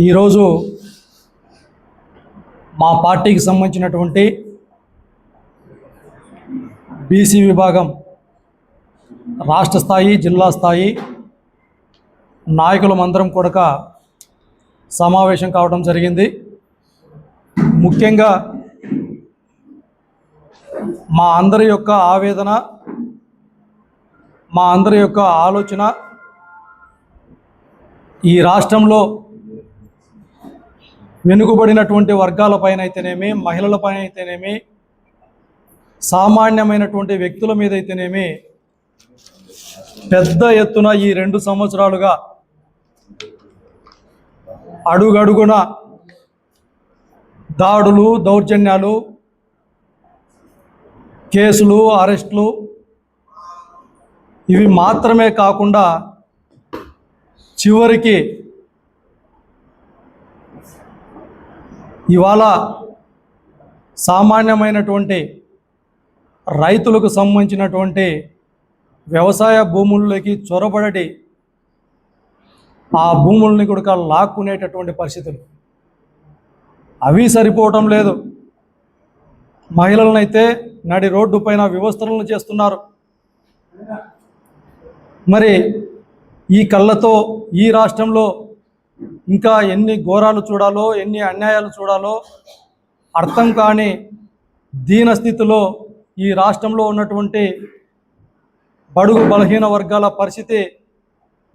ఈరోజు మా పార్టీకి సంబంధించినటువంటి బీసీ విభాగం రాష్ట్ర స్థాయి, జిల్లా స్థాయి నాయకులమందరం కూడా సమావేశం కావడం జరిగింది. ముఖ్యంగా మా అందరి యొక్క ఆవేదన, మా అందరి యొక్క ఆలోచన ఈ రాష్ట్రంలో వెనుకబడినటువంటి వర్గాలపైన అయితేనేమి, మహిళలపైన అయితేనేమి, సామాన్యమైనటువంటి వ్యక్తుల మీద అయితేనేమి పెద్ద ఎత్తున ఈ 2 సంవత్సరాలుగా అడుగడుగున దాడులు, దౌర్జన్యాలు, కేసులు, అరెస్టులు ఇవి మాత్రమే కాకుండా చివరికి ఇవాళ సామాన్యమైనటువంటి రైతులకు సంబంధించినటువంటి వ్యవసాయ భూముల్లోకి చొరబడి ఆ భూముల్ని కూడా లాక్కునేటటువంటి పరిస్థితులు. అవి సరిపోవటం లేదు. మహిళలనైతే నడి రోడ్డు పైన వివస్త్రలను చేస్తున్నారు. మరి ఈ కళ్ళతో ఈ రాష్ట్రంలో ఇంకా ఎన్ని ఘోరాలు చూడాలో, ఎన్ని అన్యాయాలు చూడాలో అర్థం కాని దీనస్థితిలో ఈ రాష్ట్రంలో ఉన్నటువంటి బడుగు బలహీన వర్గాల పరిస్థితి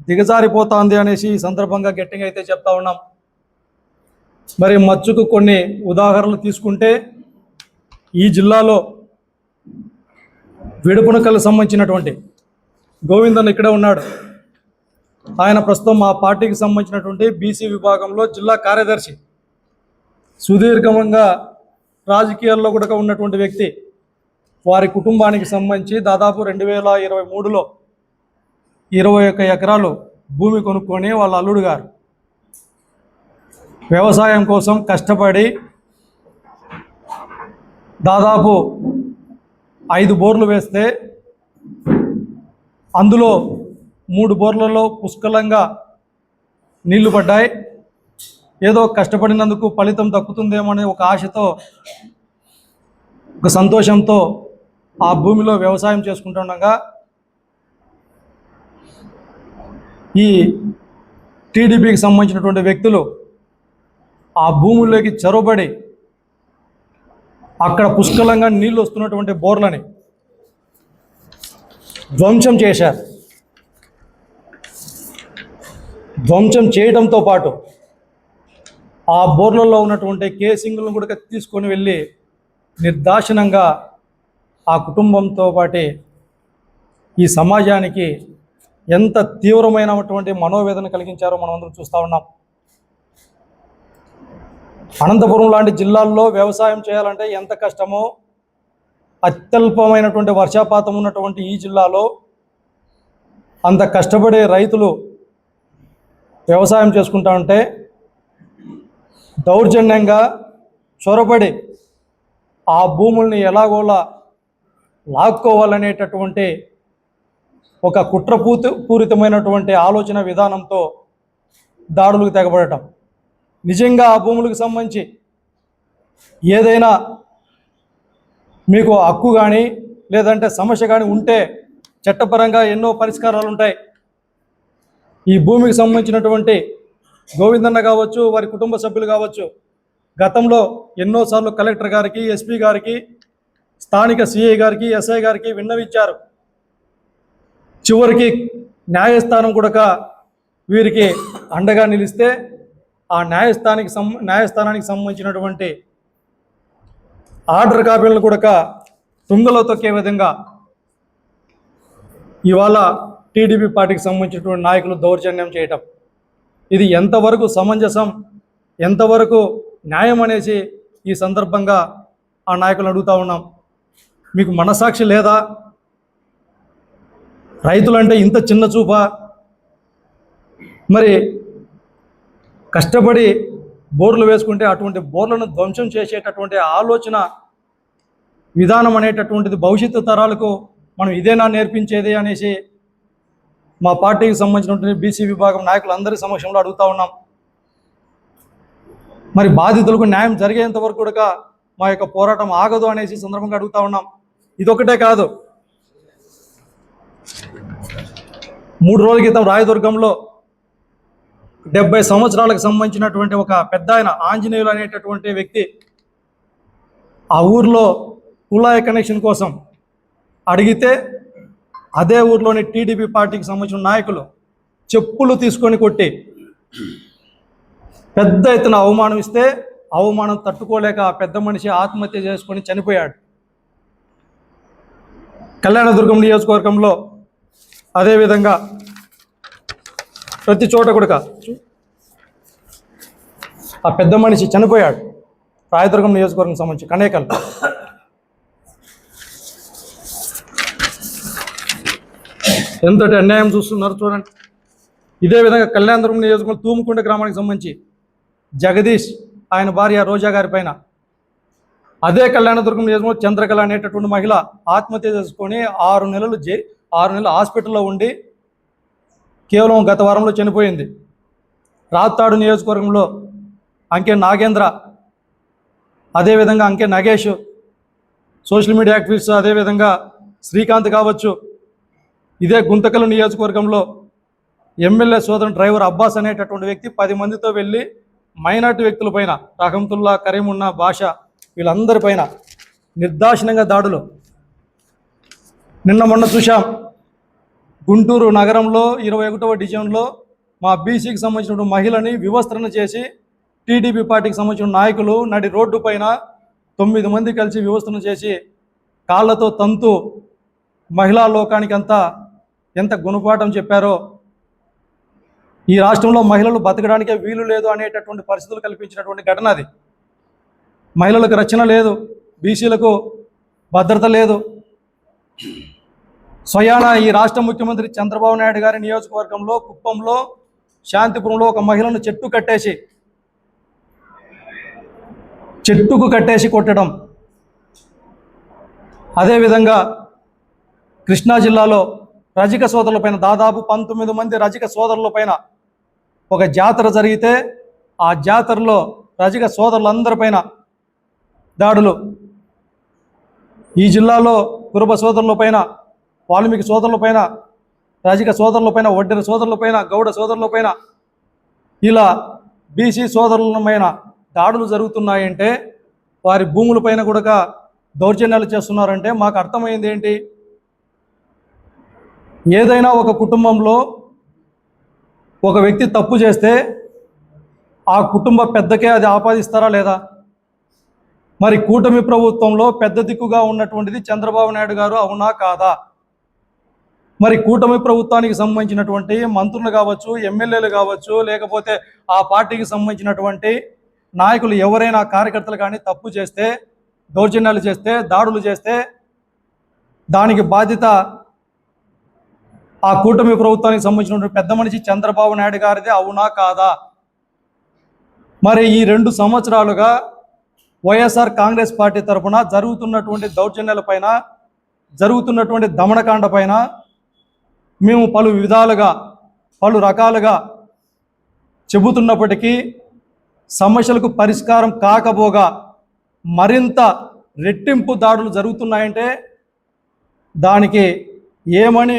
దిగజారిపోతుంది అనేసి ఈ సందర్భంగా గట్టిగా అయితే చెప్తా ఉన్నాం. మరి మచ్చుకు కొన్ని ఉదాహరణలు తీసుకుంటే ఈ జిల్లాలో విడుపునకలకు సంబంధించినటువంటి గోవిందన్ ఇక్కడే ఉన్నాడు. ఆయన ప్రస్తుతం మా పార్టీకి సంబంధించినటువంటి బీసీ విభాగంలో జిల్లా కార్యదర్శి, సుదీర్ఘంగా రాజకీయాల్లో కూడా ఉన్నటువంటి వ్యక్తి. వారి కుటుంబానికి సంబంధించి దాదాపు 2023లో 21 ఎకరాలు భూమి కొనుక్కొని వాళ్ళ అల్లుడు గారు వ్యవసాయం కోసం కష్టపడి దాదాపు 5 బోర్లు వేస్తే అందులో 3 బోర్లలో పుష్కలంగా నీళ్లు పడ్డాయి. ఏదో కష్టపడినందుకు ఫలితం దక్కుతుందేమో అనే ఒక ఆశతో, ఒక సంతోషంతో ఆ భూమిలో వ్యవసాయం చేసుకుంటుండగా ఈ టీడీపీకి సంబంధించినటువంటి వ్యక్తులు ఆ భూముల్లోకి చొరబడి అక్కడ పుష్కలంగా నీళ్ళు వస్తున్నటువంటి బోర్లని ధ్వంసం చేశారు. ధ్వంసం చేయడంతో పాటు ఆ బోర్లలో ఉన్నటువంటి కేసింగ్లను కూడా తీసుకొని వెళ్ళి నిర్దాక్షిణంగా ఆ కుటుంబంతో పాటు ఈ సమాజానికి ఎంత తీవ్రమైనటువంటి మనోవేదన కలిగించారో మనం అందరం చూస్తూ ఉన్నాం. అనంతపురం లాంటి జిల్లాల్లో వ్యవసాయం చేయాలంటే ఎంత కష్టమో, అత్యల్పమైనటువంటి వర్షపాతం ఉన్నటువంటి ఈ జిల్లాలో అంత కష్టపడే రైతులు వ్యవసాయం చేసుకుంటా ఉంటే దౌర్జన్యంగా చొరబడి ఆ భూముల్ని ఎలాగోలా లాక్కోవాలనేటటువంటి ఒక కుట్రపూరితమైనటువంటి ఆలోచన విధానంతో దాడులకు తెగబడటం. నిజంగా ఆ భూములకు సంబంధించి ఏదైనా మీకు హక్కు కానీ లేదంటే సమస్య కానీ ఉంటే చట్టపరంగా ఎన్నో పరిష్కారాలు ఉంటాయి. ఈ భూమికి సంబంధించినటువంటి గోవిందన్న కావచ్చు, వారి కుటుంబ సభ్యులు కావచ్చు, గతంలో ఎన్నోసార్లు కలెక్టర్ గారికి, ఎస్పీ గారికి, స్థానిక సిఐ గారికి, ఎస్ఐ గారికి విన్నవించారు. చివరికి న్యాయస్థానం కూడా వీరికి అండగా నిలిస్తే ఆ న్యాయస్థానానికి సంబంధించినటువంటి ఆర్డర్ కాపీలను కూడా తుంగలో తొక్కే విధంగా ఇవాళ టీడీపీ పార్టీకి సంబంధించినటువంటి నాయకులు దౌర్జన్యం చేయటం, ఇది ఎంతవరకు సమంజసం, ఎంతవరకు న్యాయం అనేసి ఈ సందర్భంగా ఆ నాయకులను అడుగుతూ ఉన్నాం. మీకు మనసాక్షి లేదా? రైతులంటే ఇంత చిన్న చూపా? మరి కష్టపడి బోర్లు వేసుకుంటే అటువంటి బోర్లను ధ్వంసం చేసేటటువంటి ఆలోచన విధానం అనేటటువంటిది భవిష్యత్తు తరాలకు మనం ఇదేనా నేర్పించేది అనేసి మా పార్టీకి సంబంధించినటువంటి బీసీ విభాగం నాయకులందరి సమక్షంలో అడుగుతా ఉన్నాం. మరి బాధితులకు న్యాయం జరిగేంత వరకు కూడా మా యొక్క పోరాటం ఆగదు అనేసి సందర్భంగా అడుగుతా ఉన్నాం. ఇదొకటే కాదు, 3 రోజుల క్రితం రాయదుర్గంలో 70 సంవత్సరాలకు సంబంధించినటువంటి ఒక పెద్ద ఆయన ఆంజనేయులు అనేటటువంటి వ్యక్తి ఆ ఊర్లో కుళాయి కనెక్షన్ కోసం అడిగితే అదే ఊర్లోని టీడీపీ పార్టీకి సంబంధించిన నాయకులు చెప్పులు తీసుకొని కొట్టి పెద్ద ఎత్తున అవమానం ఇస్తే అవమానం తట్టుకోలేక ఆ పెద్ద మనిషి ఆత్మహత్య చేసుకొని చనిపోయాడు. కళ్యాణదుర్గం నియోజకవర్గంలో అదేవిధంగా ప్రతి చోట కూడా ఆ పెద్ద మనిషి చనిపోయాడు. రాయదుర్గం నియోజకవర్గం సంబంధించి కనేకల్. ఎంతటి అన్యాయం చూస్తున్నారు చూడండి. ఇదే విధంగా కళ్యాణదుర్గం నియోజకవర్గం తూముకుంట గ్రామానికి సంబంధించి జగదీష్ ఆయన భార్య రోజా గారి పైన అదే కళ్యాణదుర్గం నియోజకవర్గం చంద్రకళ అనేటటువంటి మహిళ ఆత్మహత్య చేసుకొని 6 నెలలు హాస్పిటల్లో ఉండి కేవలం గత వారంలో చనిపోయింది. రాత్తాడు నియోజకవర్గంలో అంకే నాగేంద్ర, అదేవిధంగా అంకే నగేష్, సోషల్ మీడియా యాక్టివిస్ట్, అదేవిధంగా శ్రీకాంత్ కావచ్చు. ఇదే గుంతకల్ నియోజకవర్గంలో ఎమ్మెల్యే సోదరుడు డ్రైవర్ అబ్బాస్ అనేటటువంటి వ్యక్తి 10 మందితో వెళ్ళి మైనార్టీ వ్యక్తుల పైన రహమతుల్లా, కరీమున్నా, భాష వీళ్ళందరిపైన నిర్దాక్షిణ్యంగా దాడులు నిన్న మొన్న చూశాం. గుంటూరు నగరంలో 21వ డివిజన్లో మా బీసీకి సంబంధించిన మహిళని వివస్త్రణ చేసి టీడీపీ పార్టీకి సంబంధించిన నాయకులు నడి రోడ్డు పైన 9 మంది కలిసి వివస్త్రణ చేసి కాళ్ళతో తంతు మహిళా లోకానికి అంతా ఎంత గుణపాఠం చెప్పారో. ఈ రాష్ట్రంలో మహిళలు బతకడానికే వీలు లేదు అనేటటువంటి పరిస్థితులు కల్పించినటువంటి ఘటన అది. మహిళలకు రక్షణ లేదు, బీసీలకు భద్రత లేదు. స్వయాన ఈ రాష్ట్ర ముఖ్యమంత్రి చంద్రబాబు నాయుడు గారి నియోజకవర్గంలో కుప్పంలో శాంతిపురంలో ఒక మహిళను చెట్టుకు కట్టేసి కొట్టడం. అదేవిధంగా కృష్ణా జిల్లాలో రజక సోదరులపైన దాదాపు 19 మంది రజక సోదరులపైన ఒక జాతర జరిగితే ఆ జాతరలో రజక సోదరులందరిపైన దాడులు. ఈ జిల్లాలో కురుబ సోదరులపైన, వాల్మీకి సోదరులపైన, రజక సోదరులపైన, ఒడ్డెర సోదరులపైన, గౌడ సోదరులపైన ఇలా బీసీ సోదరులపైన దాడులు జరుగుతున్నాయంటే, వారి భూములపైన కూడా దౌర్జన్యాలు చేస్తున్నారంటే మాకు అర్థమైంది ఏంటి? ఏదైనా ఒక కుటుంబంలో ఒక వ్యక్తి తప్పు చేస్తే ఆ కుటుంబ పెద్దకే అది ఆపాదిస్తారా లేదా? మరి కూటమి ప్రభుత్వంలో పెద్ద దిక్కుగా ఉన్నటువంటిది చంద్రబాబు నాయుడు గారు, అవునా కాదా? మరి కూటమి ప్రభుత్వానికి సంబంధించినటువంటి మంత్రులు కావచ్చు, ఎమ్మెల్యేలు కావచ్చు, లేకపోతే ఆ పార్టీకి సంబంధించినటువంటి నాయకులు ఎవరైనా కార్యకర్తలు కానీ తప్పు చేస్తే, దౌర్జన్యాలు చేస్తే, దాడులు చేస్తే దానికి బాధ్యత ఆ కూటమి ప్రభుత్వానికి సంబంధించినటువంటి పెద్ద మనిషి చంద్రబాబు నాయుడు గారిదే, అవునా కాదా? మరి ఈ 2 సంవత్సరాలుగా వైఎస్ఆర్ కాంగ్రెస్ పార్టీ తరఫున జరుగుతున్నటువంటి దౌర్జన్యాల పైన, జరుగుతున్నటువంటి దమనకాండ పైన మేము పలు రకాలుగా చెబుతున్నప్పటికీ సమస్యలకు పరిష్కారం కాకపోగా మరింత రెట్టింపు దాడులు జరుగుతున్నాయంటే దానికి ఏమని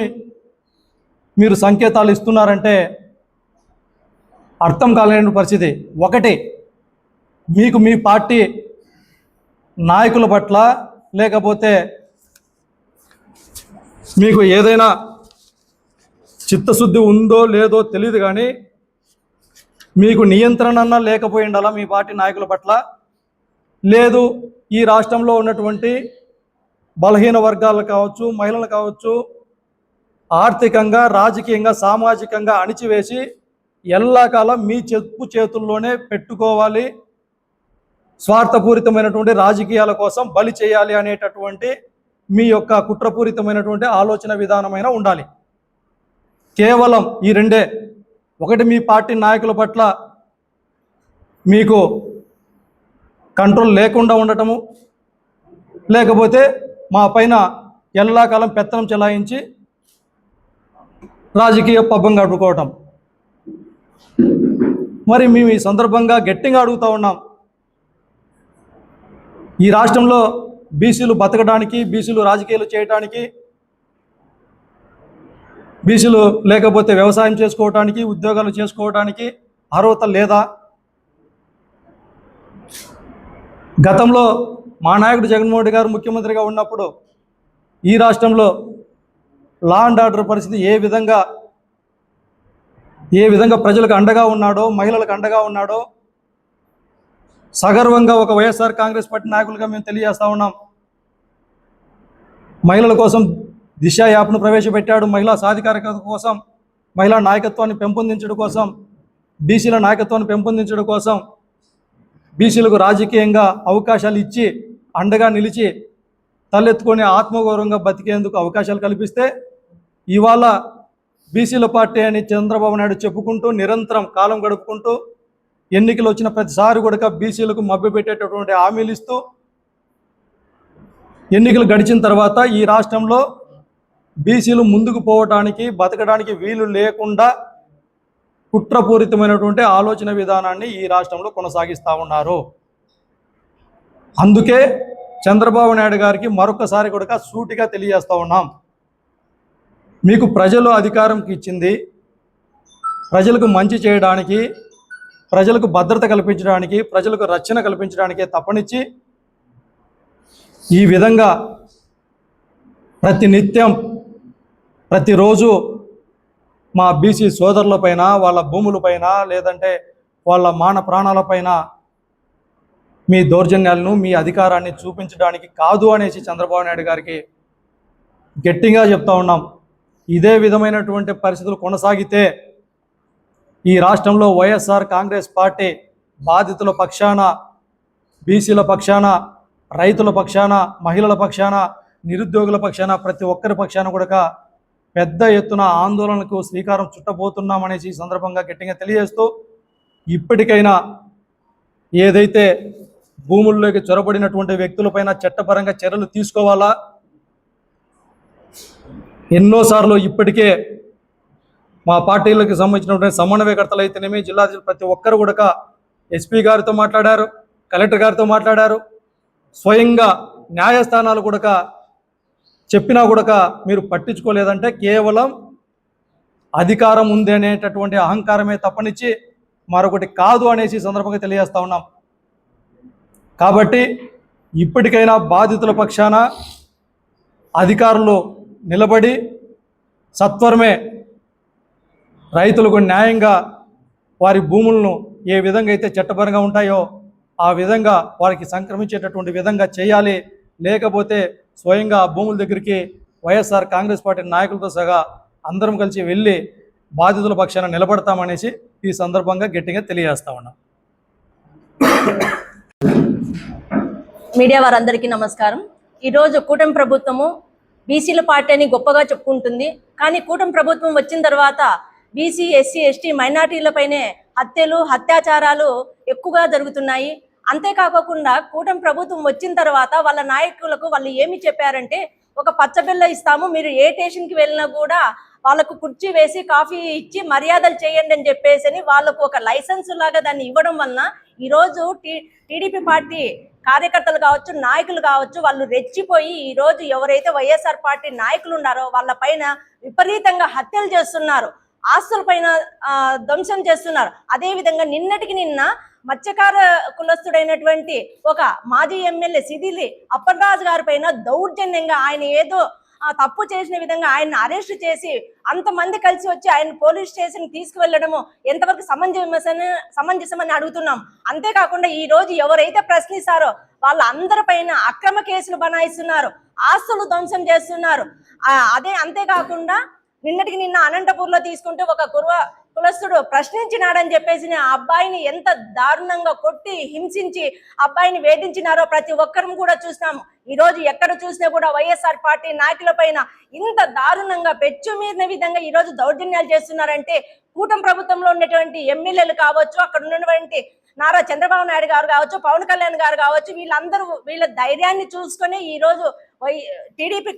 మీరు సంకేతాలు ఇస్తున్నారంటే అర్థం కాలేని పరిస్థితి. ఒకటి, మీకు మీ పార్టీ నాయకుల పట్ల లేకపోతే మీకు ఏదైనా చిత్తశుద్ధి ఉందో లేదో తెలియదు, కానీ మీకు నియంత్రణ లేకపోయిండాలా మీ పార్టీ నాయకుల పట్ల. లేదు, ఈ రాష్ట్రంలో ఉన్నటువంటి బలహీన వర్గాలు కావచ్చు, మహిళలు కావచ్చు, ఆర్థికంగా, రాజకీయంగా, సామాజికంగా అణిచివేసి ఎల్లకాలం మీ చెప్పు చేతుల్లోనే పెట్టుకోవాలి, స్వార్థపూరితమైనటువంటి రాజకీయాల కోసం బలి చేయాలి అనేటటువంటి మీ యొక్క కుట్రపూరితమైనటువంటి ఆలోచన విధానమైన ఉండాలి. కేవలం ఈ 2. ఒకటి, మీ పార్టీ నాయకుల పట్ల మీకు కంట్రోల్ లేకుండా ఉండటము, లేకపోతే మా పైన ఎల్లకాలం పెత్తనం చెలాయించి రాజకీయ పబ్బం గడుపుకోవటం. మరి మేము ఈ సందర్భంగా గట్టిగా అడుగుతూ ఉన్నాం, ఈ రాష్ట్రంలో బీసీలు బతకడానికి, బీసీలు రాజకీయాలు చేయడానికి, బీసీలు లేకపోతే వ్యవసాయం చేసుకోవడానికి, ఉద్యోగాలు చేసుకోవడానికి అర్హత లేదా? గతంలో మా నాయకుడు జగన్మోహన్ రెడ్డి గారు ముఖ్యమంత్రిగా ఉన్నప్పుడు ఈ రాష్ట్రంలో లా అండ్ ఆర్డర్ పరిస్థితి ఏ విధంగా ప్రజలకు అండగా ఉన్నాడో, మహిళలకు అండగా ఉన్నాడో సగర్వంగా ఒక వైఎస్ఆర్ కాంగ్రెస్ పార్టీ నాయకులుగా మేము తెలియజేస్తా ఉన్నాం. మహిళల కోసం దిశ యాప్ను ప్రవేశపెట్టాడు. మహిళా సాధికారికత కోసం, మహిళా నాయకత్వాన్ని పెంపొందించడం కోసం, బీసీల నాయకత్వాన్ని పెంపొందించడం కోసం, బీసీలకు రాజకీయంగా అవకాశాలు ఇచ్చి అండగా నిలిచి తలెత్తుకొని ఆత్మగౌరవంగా బతికేందుకు అవకాశాలు కల్పిస్తే, ఇవాళ బీసీల పార్టీ అని చంద్రబాబు నాయుడు చెప్పుకుంటూ నిరంతరం కాలం గడుపుకుంటూ ఎన్నికలు వచ్చిన ప్రతిసారి కూడా బీసీలకు మభ్యపెట్టేటటువంటి హామీలు ఇస్తూ ఎన్నికలు గడిచిన తర్వాత ఈ రాష్ట్రంలో బీసీలు ముందుకు పోవటానికి, బతకడానికి వీలు లేకుండా కుట్రపూరితమైనటువంటి ఆలోచన విధానాన్ని ఈ రాష్ట్రంలో కొనసాగిస్తూ ఉన్నారు. అందుకే చంద్రబాబు నాయుడు గారికి మరొకసారి కూడా సూటిగా తెలియజేస్తూ ఉన్నాం, మీకు ప్రజలు అధికారంకి ఇచ్చింది ప్రజలకు మంచి చేయడానికి, ప్రజలకు భద్రత కల్పించడానికి, ప్రజలకు రక్షణ కల్పించడానికే తప్పనిచ్చి ఈ విధంగా ప్రతినిత్యం ప్రతిరోజు మా బీసీ సోదరులపైన, వాళ్ళ భూములపైన, లేదంటే వాళ్ళ మాన ప్రాణాలపైన మీ దౌర్జన్యాలను, మీ అధికారాన్ని చూపించడానికి కాదు అనేసి చంద్రబాబు నాయుడు గారికి గట్టిగా చెప్తా ఉన్నాం. ఇదే విధమైనటువంటి పరిస్థితులు కొనసాగితే ఈ రాష్ట్రంలో వైఎస్ఆర్ కాంగ్రెస్ పార్టీ బాధితుల పక్షాన, బీసీల పక్షాన, రైతుల పక్షాన, మహిళల పక్షాన, నిరుద్యోగుల పక్షాన, ప్రతి ఒక్కరి పక్షాన కూడా పెద్ద ఎత్తున ఆందోళనకు శ్రీకారం చుట్టబోతున్నామనేసి ఈ సందర్భంగా గట్టిగా తెలియజేస్తూ, ఇప్పటికైనా ఏదైతే భూముల్లోకి చొరబడినటువంటి వ్యక్తులపైన చట్టపరంగా చర్యలు తీసుకోవాలా. ఎన్నోసార్లు ఇప్పటికే మా పార్టీలకు సంబంధించినటువంటి సమన్వయకర్తలు అయితేనేమి, జిల్లా ప్రతి ఒక్కరు కూడా ఎస్పీ గారితో మాట్లాడారు, కలెక్టర్ గారితో మాట్లాడారు. స్వయంగా న్యాయస్థానాలు కూడా చెప్పినా కూడా మీరు పట్టించుకోలేదంటే కేవలం అధికారం ఉంది అనేటటువంటి అహంకారమే తప్పనిచ్చి మరొకటి కాదు అనేసి సందర్భంగా తెలియజేస్తా ఉన్నాం. కాబట్టి ఇప్పటికైనా బాధితుల పక్షాన అధికారులు నిలబడి సత్వరమే రైతులకు న్యాయంగా వారి భూములను ఏ విధంగా అయితే చట్టపరంగా ఉంటాయో ఆ విధంగా వారికి సంక్రమించేటటువంటి విధంగా చేయాలి. లేకపోతే స్వయంగా ఆ భూముల దగ్గరికి వైఎస్ఆర్ కాంగ్రెస్ పార్టీ నాయకులతో సహా అందరం కలిసి వెళ్ళి బాధితుల పక్షాన నిలబడతామనేసి ఈ సందర్భంగా గట్టిగా తెలియజేస్తా ఉన్నాం. మీడియా వారందరికీ నమస్కారం. ఈరోజు కూటమి ప్రభుత్వము బీసీల పార్టీ అని గొప్పగా చెప్పుకుంటుంది. కానీ కూటమి ప్రభుత్వం వచ్చిన తర్వాత బీసీ, ఎస్సీ, ఎస్టీ, మైనార్టీలపైనే హత్యలు, అత్యాచారాలు ఎక్కువగా జరుగుతున్నాయి. అంతేకాకుండా కూటమి ప్రభుత్వం వచ్చిన తర్వాత వాళ్ళ నాయకులకు వాళ్ళు ఏమి చెప్పారంటే, ఒక పచ్చబిల్ల ఇస్తాము, మీరు ఏ స్టేషన్కి వెళ్ళినా కూడా వాళ్ళకు కుర్చీ వేసి కాఫీ ఇచ్చి మర్యాదలు చేయండి అని చెప్పేసి వాళ్ళకు ఒక లైసెన్స్ లాగా దాన్ని ఇవ్వడం వలన ఈరోజు టీడీపీ పార్టీ కార్యకర్తలు కావచ్చు, నాయకులు కావచ్చు, వాళ్ళు రెచ్చిపోయి ఈరోజు ఎవరైతే వైఎస్ఆర్ పార్టీ నాయకులు ఉన్నారో వాళ్ళ పైన విపరీతంగా హత్యలు చేస్తున్నారు, ఆస్తుల పైన ధ్వంసం చేస్తున్నారు. అదేవిధంగా నిన్నటికి నిన్న మత్స్యకార కులస్తుడైనటువంటి ఒక మాజీ ఎమ్మెల్యే సిదిలి అప్పలరాజు గారి పైన దౌర్జన్యంగా ఆయన ఏదో తప్పు చేసిన విధంగా ఆయన అరెస్ట్ చేసి అంతమంది కలిసి వచ్చి ఆయన పోలీస్ స్టేషన్ తీసుకువెళ్ళడము ఎంతవరకు సమంజసమని అడుగుతున్నాం. అంతేకాకుండా ఈ రోజు ఎవరైతే ప్రశ్నిస్తారో వాళ్ళందరిపైన అక్రమ కేసులు బనాయిస్తున్నారు, ఆస్తులు ధ్వంసం చేస్తున్నారు. అంతేకాకుండా నిన్నటికి నిన్న అనంతపూర్లో తీసుకుంటే ఒక కులస్తుడు ప్రశ్నించినాడని చెప్పేసి ఆ అబ్బాయిని ఎంత దారుణంగా కొట్టి హింసించి అబ్బాయిని వేధించినారో ప్రతి ఒక్కరం కూడా చూస్తాము. ఈ రోజు ఎక్కడ చూసినా కూడా వైఎస్ఆర్ పార్టీ నాయకుల పైన ఇంత దారుణంగా పెచ్చు మీరిన విధంగా ఈ రోజు దౌర్జన్యాలు చేస్తున్నారంటే కూటమి ప్రభుత్వంలో ఉన్నటువంటి ఎమ్మెల్యేలు కావచ్చు, అక్కడ ఉన్నటువంటి నారా చంద్రబాబు నాయుడు గారు కావచ్చు, పవన్ కళ్యాణ్ గారు కావచ్చు, వీళ్ళ ధైర్యాన్ని చూసుకొని ఈ రోజు టీడీపీ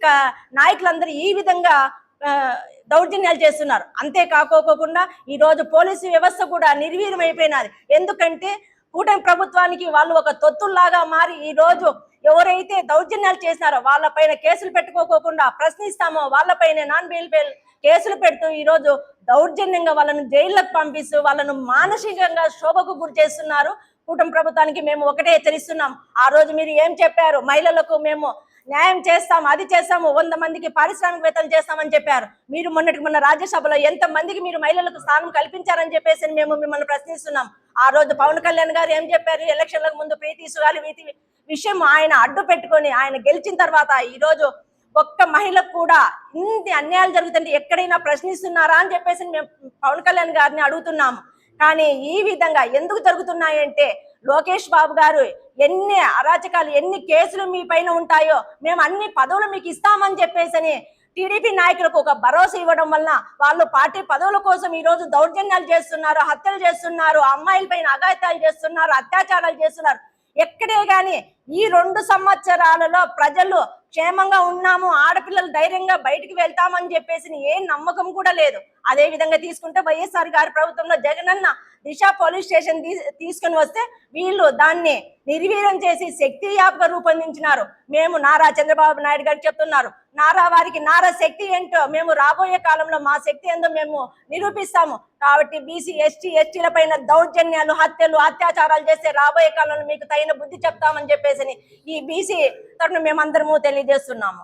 నాయకులందరూ ఈ విధంగా ఆ, దౌర్జన్యాలు చేస్తున్నారు. అంతేకాకోకుండా ఈరోజు పోలీసు వ్యవస్థ కూడా నిర్వీర్యమైపోయినది. ఎందుకంటే కూటమి ప్రభుత్వానికి వాళ్ళు ఒక తొత్తుల్లాగా మారి ఈ రోజు ఎవరైతే దౌర్జన్యాలు చేసినారో వాళ్ళపైన కేసులు పెట్టుకోకుండా ప్రశ్నిస్తామో వాళ్ళపైన నాన్ బెయిల్ కేసులు పెడుతూ ఈ రోజు దౌర్జన్యంగా వాళ్ళను జైళ్ళకు పంపిస్తూ వాళ్ళను మానసికంగా శోభకు గురి చేస్తున్నారు. కూటమి ప్రభుత్వానికి మేము ఒకటే హెచ్చరిస్తున్నాం. ఆ రోజు మీరు ఏం చెప్పారు? మహిళలకు మేము న్యాయం చేస్తాము, అది చేస్తాము, 100 మందికి పారిశ్రామికవేత్తలు చేస్తామని చెప్పారు. మీరు మొన్న రాజ్యసభలో ఎంత మందికి మీరు మహిళలకు స్థానం కల్పించారని చెప్పేసి మేము మిమ్మల్ని ప్రశ్నిస్తున్నాం. ఆ రోజు పవన్ కళ్యాణ్ గారు ఏం చెప్పారు? ఎలక్షన్లకు ముందు ప్రీతి సుగాలి విషయం ఆయన అడ్డు పెట్టుకొని ఆయన గెలిచిన తర్వాత ఈ రోజు ఒక్క మహిళకు కూడా ఇన్ని అన్యాయాలు జరుగుతుంటే ఎక్కడైనా ప్రశ్నిస్తున్నారా అని చెప్పేసి మేము పవన్ కళ్యాణ్ గారిని అడుగుతున్నాము. కానీ ఈ విధంగా ఎందుకు జరుగుతున్నాయంటే లోకేష్ బాబు గారు ఎన్ని అరాచకాలు, ఎన్ని కేసులు మీ పైన ఉంటాయో మేము అన్ని పదవులు మీకు ఇస్తామని చెప్పేసి టీడీపీ నాయకులకు ఒక భరోసా ఇవ్వడం వల్ల వాళ్ళు పార్టీ పదవుల కోసం ఈ రోజు దౌర్జన్యాలు చేస్తున్నారు, హత్యలు చేస్తున్నారు, అమ్మాయిల పైన అఘాయిత్యాలు చేస్తున్నారు, అత్యాచారాలు చేస్తున్నారు. ఎక్కడే గాని ఈ 2 సంవత్సరాలలో ప్రజలు క్షేమంగా ఉన్నాము, ఆడపిల్లలు ధైర్యంగా బయటికి వెళ్తామని చెప్పేసి ఏ నమ్మకం కూడా లేదు. అదే విధంగా తీసుకుంటే వైఎస్ఆర్ గారి ప్రభుత్వంలో జగనన్న దిశ పోలీస్ స్టేషన్ తీసుకుని వస్తే వీళ్ళు దాన్ని నిర్వీర్యం చేసి శక్తి యాప్గా రూపొందించినారు. మేము నారా చంద్రబాబు నాయుడు గారికి చెప్తున్నారు, నారా వారికి నారా శక్తి ఏంటో మేము రాబోయే కాలంలో మా శక్తి ఏందో మేము నిరూపిస్తాము. కాబట్టి బీసీ ఎస్టీల పైన దౌర్జన్యాలు, హత్యలు, అత్యాచారాలు చేస్తే రాబోయే కాలంలో మీకు తగిన బుద్ధి చెప్తామని చెప్పేసి ఈ బీసీ తరఫున మేమందరము తెలియజేస్తున్నాము.